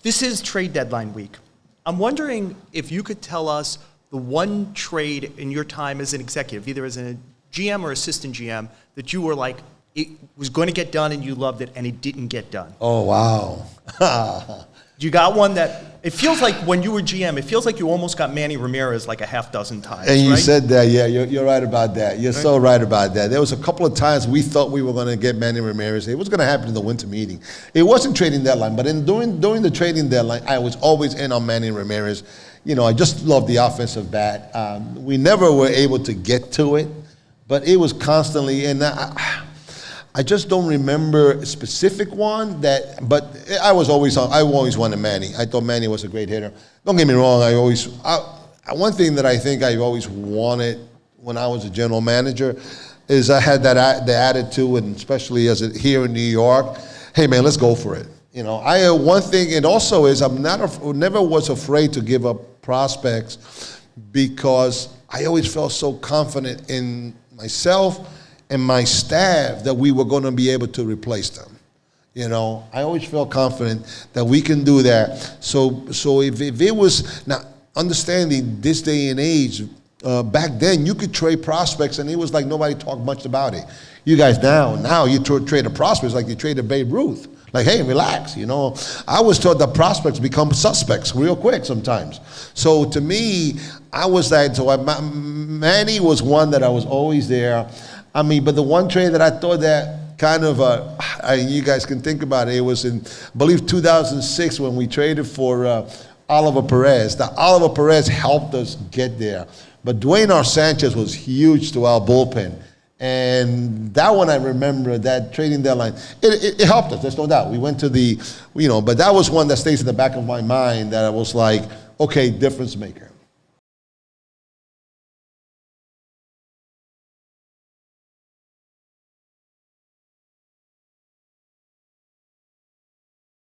This is trade deadline week. I'm wondering if you could tell us the one trade in your time as an executive, either as a GM or assistant GM, that you were like, it was going to get done and you loved it and it didn't get done. Oh, wow. You got one that, it feels like when you were GM, it feels like you almost got Manny Ramirez like a half dozen times. And you right? said that, yeah, you're right about that. You're so right about that. There was a couple of times we thought we were going to get Manny Ramirez. It was going to happen in the winter meeting. It wasn't trading deadline, but during the trading deadline, I was always in on Manny Ramirez. You know, I just love the offensive bat. We never were able to get to it, but it was constantly, and I just don't remember a specific one but I always wanted Manny. I thought Manny was a great hitter. Don't get me wrong, one thing that I think I always wanted when I was a general manager is I had the attitude, and especially here in New York, hey man, let's go for it. You know, one thing, and also is never was afraid to give up prospects because I always felt so confident in myself and my staff that we were going to be able to replace them. You know, I always felt confident that we can do that. So if it was, now understanding this day and age, back then you could trade prospects and it was like nobody talked much about it. You guys now you trade a prospects like you trade a Babe Ruth. Like, hey, relax, you know. I was taught that prospects become suspects real quick sometimes. So to me, Manny was one that I was always there. I mean, but the one trade that I thought that kind of, you guys can think about it, it was in, I believe, 2006 when we traded for Oliver Perez. Now, Oliver Perez helped us get there. But Dwayne Sanchez was huge to our bullpen. And that one I remember, that trading deadline, it helped us, there's no doubt. We went to but that was one that stays in the back of my mind that I was like, okay, difference maker.